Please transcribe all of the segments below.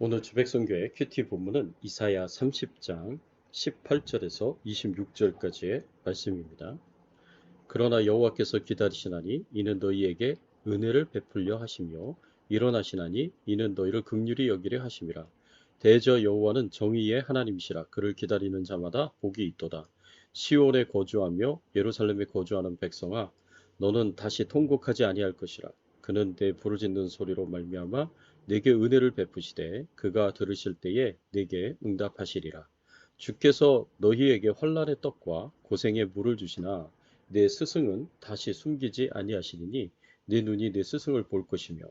오늘 주백성교의 큐티 본문은 이사야 30장 18절에서 26절까지의 말씀입니다. 그러나 여호와께서 기다리시나니 이는 너희에게 은혜를 베풀려 하시며 일어나시나니 이는 너희를 긍휼히 여기려 하심이라. 대저 여호와는 정의의 하나님이시라. 그를 기다리는 자마다 복이 있도다. 시온에 거주하며 예루살렘에 거주하는 백성아, 너는 다시 통곡하지 아니할 것이라. 그는 내 부르짖는 소리로 말미암아 내게 은혜를 베푸시되 그가 들으실 때에 내게 응답하시리라. 주께서 너희에게 환난의 떡과 고생의 물을 주시나 내 스승은 다시 숨기지 아니하시리니 내 눈이 내 스승을 볼 것이며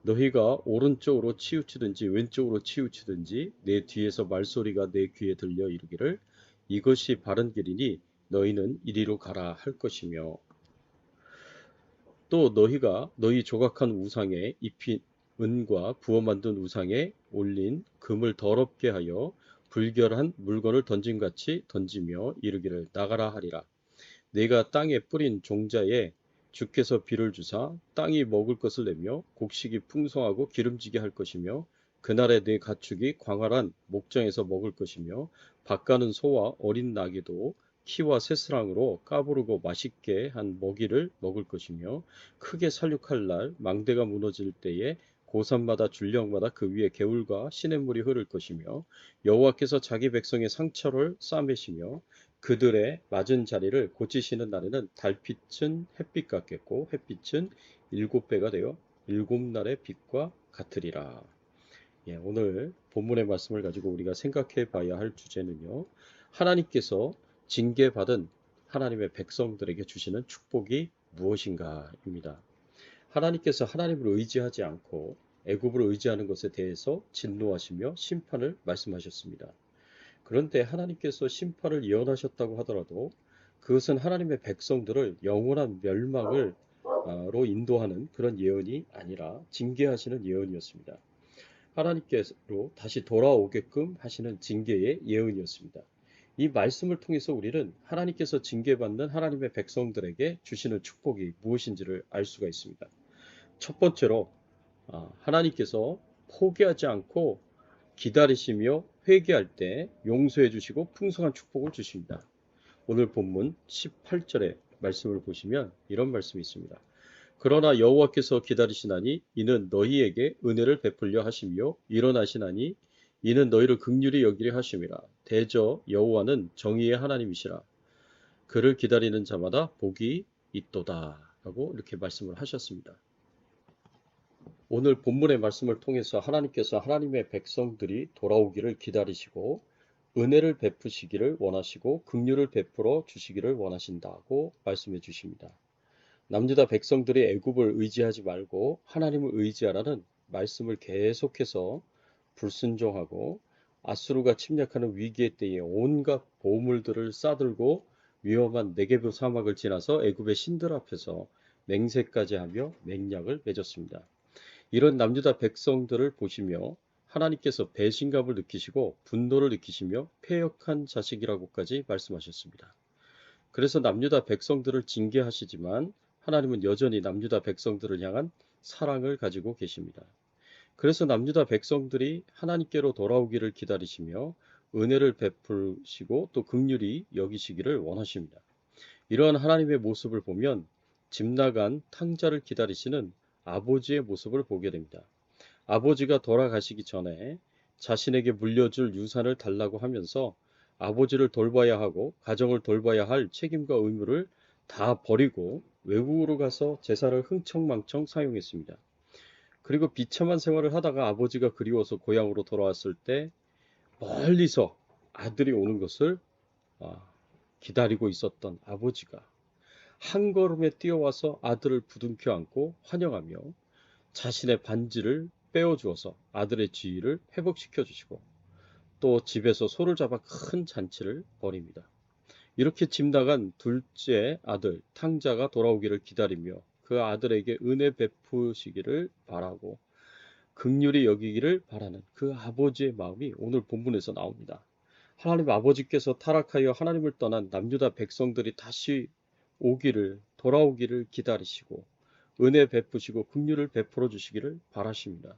너희가 오른쪽으로 치우치든지 왼쪽으로 치우치든지 내 뒤에서 말소리가 내 귀에 들려 이르기를 이것이 바른 길이니 너희는 이리로 가라 할 것이며 또 너희가 너희 조각한 우상에 입힌 은과 부어 만든 우상에 올린 금을 더럽게 하여 불결한 물건을 던짐같이 던지며 이르기를 나가라 하리라. 내가 땅에 뿌린 종자에 주께서 비를 주사 땅이 먹을 것을 내며 곡식이 풍성하고 기름지게 할 것이며 그날에 내 가축이 광활한 목장에서 먹을 것이며 밭가는 소와 어린 나귀도 키와 새스랑으로 까부르고 맛있게 한 먹이를 먹을 것이며 크게 살육할 날 망대가 무너질 때에 고산마다 줄령마다 그 위에 개울과 시냇물이 흐를 것이며 여호와께서 자기 백성의 상처를 싸매시며 그들의 맞은 자리를 고치시는 날에는 달빛은 햇빛 같겠고 햇빛은 일곱 배가 되어 일곱 날의 빛과 같으리라. 예, 오늘 본문의 말씀을 가지고 우리가 생각해 봐야 할 주제는요. 하나님께서 징계받은 하나님의 백성들에게 주시는 축복이 무엇인가입니다. 하나님께서 하나님을 의지하지 않고 애굽을 의지하는 것에 대해서 진노하시며 심판을 말씀하셨습니다. 그런데 하나님께서 심판을 예언하셨다고 하더라도 그것은 하나님의 백성들을 영원한 멸망을 로 인도하는 그런 예언이 아니라 징계하시는 예언이었습니다. 하나님께로 다시 돌아오게끔 하시는 징계의 예언이었습니다. 이 말씀을 통해서 우리는 하나님께서 징계받는 하나님의 백성들에게 주시는 축복이 무엇인지를 알 수가 있습니다. 첫 번째로 하나님께서 포기하지 않고 기다리시며 회개할 때 용서해 주시고 풍성한 축복을 주십니다. 오늘 본문 18절의 말씀을 보시면 이런 말씀이 있습니다. 그러나 여호와께서 기다리시나니 이는 너희에게 은혜를 베풀려 하시며 일어나시나니 이는 너희를 긍휼히 여기려 하심이라. 대저 여호와는 정의의 하나님이시라. 그를 기다리는 자마다 복이 있도다 라고 이렇게 말씀을 하셨습니다. 오늘 본문의 말씀을 통해서 하나님께서 하나님의 백성들이 돌아오기를 기다리시고 은혜를 베푸시기를 원하시고 긍휼을 베풀어 주시기를 원하신다고 말씀해 주십니다. 남유다 백성들이 애굽을 의지하지 말고 하나님을 의지하라는 말씀을 계속해서 불순종하고 아수르가 침략하는 위기의 때에 온갖 보물들을 싸들고 위험한 네게브 사막을 지나서 애굽의 신들 앞에서 맹세까지 하며 맹약을 맺었습니다. 이런 남유다 백성들을 보시며 하나님께서 배신감을 느끼시고 분노를 느끼시며 패역한 자식이라고까지 말씀하셨습니다. 그래서 남유다 백성들을 징계하시지만 하나님은 여전히 남유다 백성들을 향한 사랑을 가지고 계십니다. 그래서 남유다 백성들이 하나님께로 돌아오기를 기다리시며 은혜를 베푸시고 또 긍휼히 여기시기를 원하십니다. 이러한 하나님의 모습을 보면 집 나간 탕자를 기다리시는 아버지의 모습을 보게 됩니다. 아버지가 돌아가시기 전에 자신에게 물려줄 유산을 달라고 하면서 아버지를 돌봐야 하고 가정을 돌봐야 할 책임과 의무를 다 버리고 외국으로 가서 재산을 흥청망청 사용했습니다. 그리고 비참한 생활을 하다가 아버지가 그리워서 고향으로 돌아왔을 때 멀리서 아들이 오는 것을 기다리고 있었던 아버지가 한 걸음에 뛰어와서 아들을 부둥켜 안고 환영하며 자신의 반지를 빼어주어서 아들의 지위를 회복시켜 주시고 또 집에서 소를 잡아 큰 잔치를 벌입니다. 이렇게 집 나간 둘째 아들 탕자가 돌아오기를 기다리며 그 아들에게 은혜 베푸시기를 바라고 긍휼히 여기기를 바라는 그 아버지의 마음이 오늘 본문에서 나옵니다. 하나님 아버지께서 타락하여 하나님을 떠난 남유다 백성들이 다시 돌아오기를 기다리시고 은혜 베푸시고 긍휼을 베풀어 주시기를 바라십니다.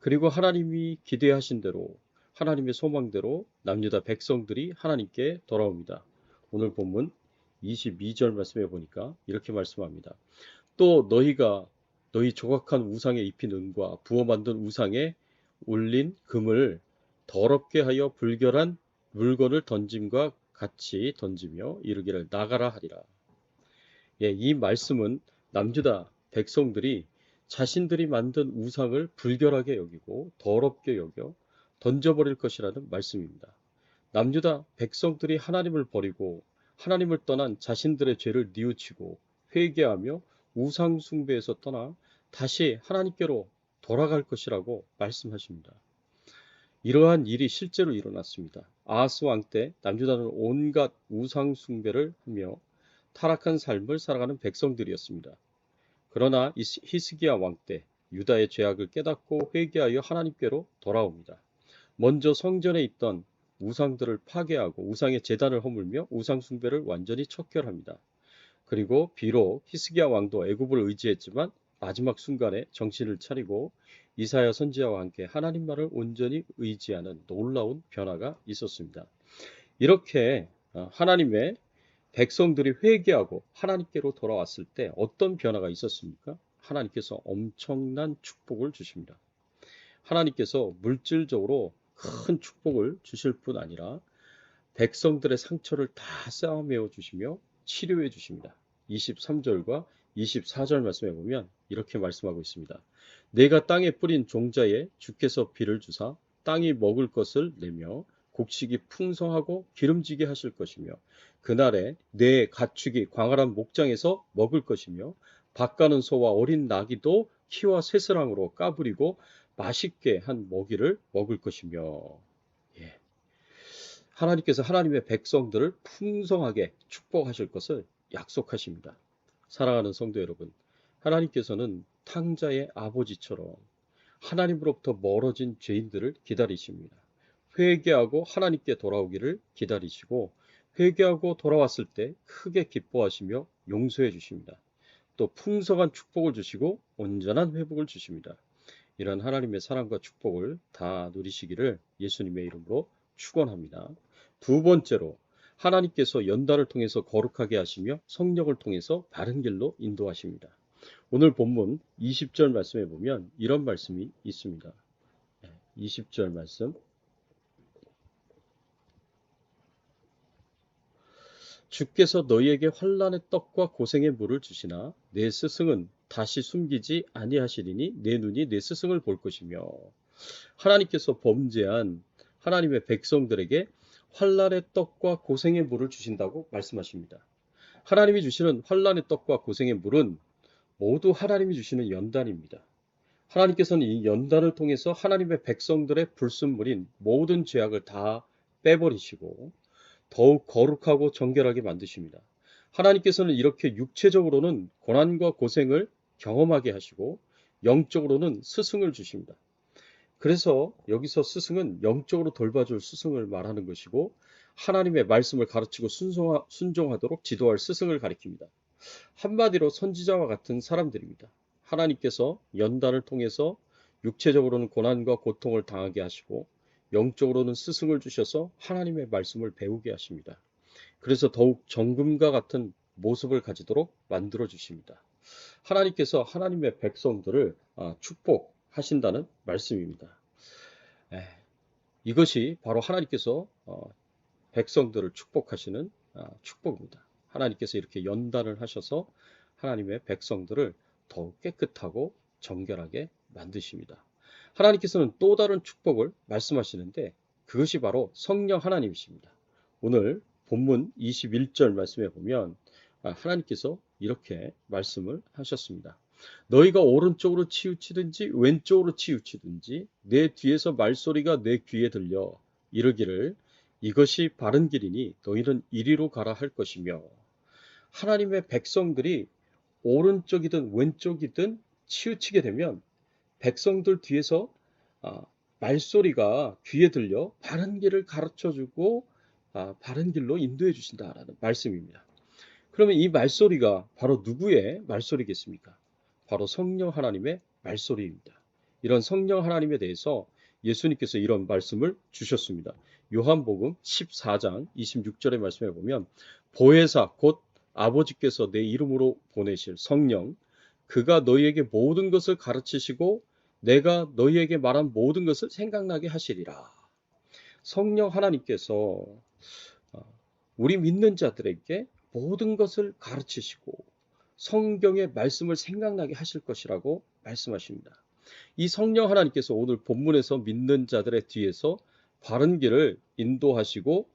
그리고 하나님이 기대하신 대로 하나님의 소망대로 남유다 백성들이 하나님께 돌아옵니다. 오늘 본문 22절 말씀해 보니까 이렇게 말씀합니다. 또 너희가 너희 조각한 우상에 입힌 은과 부어 만든 우상에 올린 금을 더럽게 하여 불결한 물건을 던짐과 같이 던지며 이르기를 나가라 하리라. 예, 이 말씀은 남유다 백성들이 자신들이 만든 우상을 불결하게 여기고 더럽게 여겨 던져버릴 것이라는 말씀입니다. 남유다 백성들이 하나님을 버리고 하나님을 떠난 자신들의 죄를 뉘우치고 회개하며 우상 숭배에서 떠나 다시 하나님께로 돌아갈 것이라고 말씀하십니다. 이러한 일이 실제로 일어났습니다. 아하스 왕 때 남유다는 온갖 우상 숭배를 하며 타락한 삶을 살아가는 백성들이었습니다. 그러나 히스기야 왕 때 유다의 죄악을 깨닫고 회개하여 하나님께로 돌아옵니다. 먼저 성전에 있던 우상들을 파괴하고 우상의 제단을 허물며 우상 숭배를 완전히 척결합니다. 그리고 비록 히스기야 왕도 애굽을 의지했지만 마지막 순간에 정신을 차리고 이사야 선지자와 함께 하나님 말을 온전히 의지하는 놀라운 변화가 있었습니다. 이렇게 하나님의 백성들이 회개하고 하나님께로 돌아왔을 때 어떤 변화가 있었습니까? 하나님께서 엄청난 축복을 주십니다. 하나님께서 물질적으로 큰 축복을 주실 뿐 아니라 백성들의 상처를 다 쌓아메어 주시며 치료해 주십니다. 23절과 24절 말씀해 보면 이렇게 말씀하고 있습니다. 내가 땅에 뿌린 종자에 주께서 비를 주사 땅이 먹을 것을 내며 곡식이 풍성하고 기름지게 하실 것이며 그날에 내 가축이 광활한 목장에서 먹을 것이며 밭가는 소와 어린 나귀도 키와 새스랑으로 까부리고 맛있게 한 먹이를 먹을 것이며. 예. 하나님께서 하나님의 백성들을 풍성하게 축복하실 것을 약속하십니다. 사랑하는 성도 여러분, 하나님께서는 탕자의 아버지처럼 하나님으로부터 멀어진 죄인들을 기다리십니다. 회개하고 하나님께 돌아오기를 기다리시고 회개하고 돌아왔을 때 크게 기뻐하시며 용서해 주십니다. 또 풍성한 축복을 주시고 온전한 회복을 주십니다. 이런 하나님의 사랑과 축복을 다 누리시기를 예수님의 이름으로 축원합니다. 두 번째로 하나님께서 연단을 통해서 거룩하게 하시며 성령을 통해서 바른 길로 인도하십니다. 오늘 본문 20절 말씀에 보면 이런 말씀이 있습니다. 20절 말씀. 주께서 너희에게 환난의 떡과 고생의 물을 주시나 내 스승은 다시 숨기지 아니하시리니 내 눈이 내 스승을 볼 것이며. 하나님께서 범죄한 하나님의 백성들에게 환난의 떡과 고생의 물을 주신다고 말씀하십니다. 하나님이 주시는 환난의 떡과 고생의 물은 모두 하나님이 주시는 연단입니다. 하나님께서는 이 연단을 통해서 하나님의 백성들의 불순물인 모든 죄악을 다 빼버리시고 더욱 거룩하고 정결하게 만드십니다. 하나님께서는 이렇게 육체적으로는 고난과 고생을 경험하게 하시고 영적으로는 스승을 주십니다. 그래서 여기서 스승은 영적으로 돌봐줄 스승을 말하는 것이고 하나님의 말씀을 가르치고 순종하도록 지도할 스승을 가리킵니다. 한마디로 선지자와 같은 사람들입니다. 하나님께서 연단을 통해서 육체적으로는 고난과 고통을 당하게 하시고 영적으로는 스승을 주셔서 하나님의 말씀을 배우게 하십니다. 그래서 더욱 정금과 같은 모습을 가지도록 만들어 주십니다. 하나님께서 하나님의 백성들을 축복하신다는 말씀입니다. 이것이 바로 하나님께서 백성들을 축복하시는 축복입니다. 하나님께서 이렇게 연단을 하셔서 하나님의 백성들을 더욱 깨끗하고 정결하게 만드십니다. 하나님께서는 또 다른 축복을 말씀하시는데 그것이 바로 성령 하나님이십니다. 오늘 본문 21절 말씀에 보면 하나님께서 이렇게 말씀을 하셨습니다. 너희가 오른쪽으로 치우치든지 왼쪽으로 치우치든지 내 뒤에서 말소리가 내 귀에 들려 이르기를 이것이 바른 길이니 너희는 이리로 가라 할 것이며. 하나님의 백성들이 오른쪽이든 왼쪽이든 치우치게 되면 백성들 뒤에서 말소리가 귀에 들려 바른 길을 가르쳐주고 바른 길로 인도해 주신다라는 말씀입니다. 그러면 이 말소리가 바로 누구의 말소리겠습니까? 바로 성령 하나님의 말소리입니다. 이런 성령 하나님에 대해서 예수님께서 이런 말씀을 주셨습니다. 요한복음 14장 26절의 말씀에 보면 보혜사 곧 아버지께서 내 이름으로 보내실 성령 그가 너희에게 모든 것을 가르치시고 내가 너희에게 말한 모든 것을 생각나게 하시리라. 성령 하나님께서 우리 믿는 자들에게 모든 것을 가르치시고 성경의 말씀을 생각나게 하실 것이라고 말씀하십니다. 이 성령 하나님께서 오늘 본문에서 믿는 자들의 뒤에서 바른 길을 인도하시고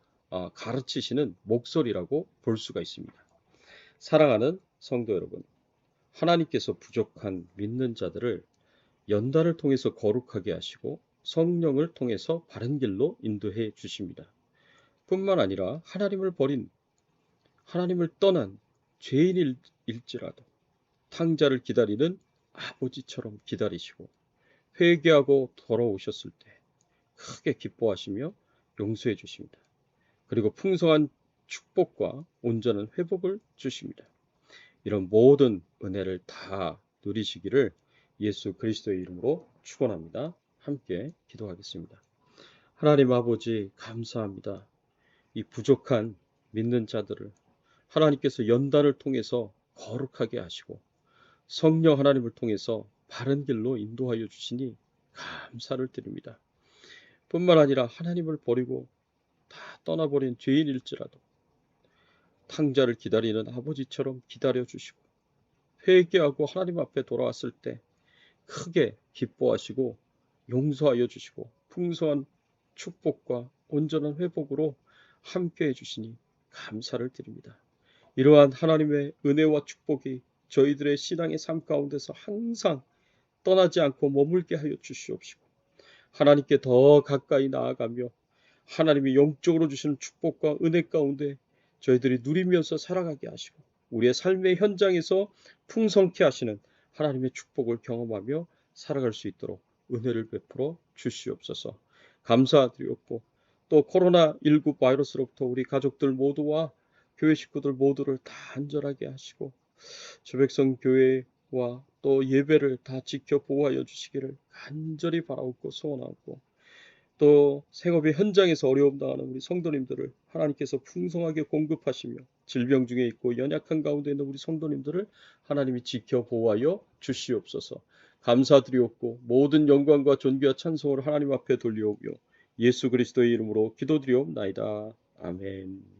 가르치시는 목소리라고 볼 수가 있습니다. 사랑하는 성도 여러분, 하나님께서 부족한 믿는 자들을 연단을 통해서 거룩하게 하시고 성령을 통해서 바른 길로 인도해 주십니다. 뿐만 아니라 하나님을 버린, 하나님을 떠난 죄인일지라도 탕자를 기다리는 아버지처럼 기다리시고 회개하고 돌아오셨을 때 크게 기뻐하시며 용서해 주십니다. 그리고 풍성한 축복과 온전한 회복을 주십니다. 이런 모든 은혜를 다 누리시기를 예수 그리스도의 이름으로 축원합니다. 함께 기도하겠습니다. 하나님 아버지 감사합니다. 이 부족한 믿는 자들을 하나님께서 연단을 통해서 거룩하게 하시고 성령 하나님을 통해서 바른 길로 인도하여 주시니 감사를 드립니다. 뿐만 아니라 하나님을 버리고 다 떠나버린 죄인일지라도 탕자를 기다리는 아버지처럼 기다려주시고 회개하고 하나님 앞에 돌아왔을 때 크게 기뻐하시고 용서하여 주시고 풍성한 축복과 온전한 회복으로 함께해 주시니 감사를 드립니다. 이러한 하나님의 은혜와 축복이 저희들의 신앙의 삶 가운데서 항상 떠나지 않고 머물게 하여 주시옵시고 하나님께 더 가까이 나아가며 하나님이 영적으로 주시는 축복과 은혜 가운데 저희들이 누리면서 살아가게 하시고 우리의 삶의 현장에서 풍성케 하시는 하나님의 축복을 경험하며 살아갈 수 있도록 은혜를 베풀어 주시옵소서. 감사드리옵고 또 코로나19 바이러스로부터 우리 가족들 모두와 교회 식구들 모두를 다 안전하게 하시고 주백성 교회와 또 예배를 다 지켜 보호하여 주시기를 간절히 바라옵고 소원하옵고 또 생업의 현장에서 어려움 당하는 우리 성도님들을 하나님께서 풍성하게 공급하시며 질병 중에 있고 연약한 가운데 있는 우리 성도님들을 하나님이 지켜 보호하여 주시옵소서. 감사드리옵고 모든 영광과 존귀와 찬송을 하나님 앞에 돌리오며 예수 그리스도의 이름으로 기도드리옵나이다. 아멘.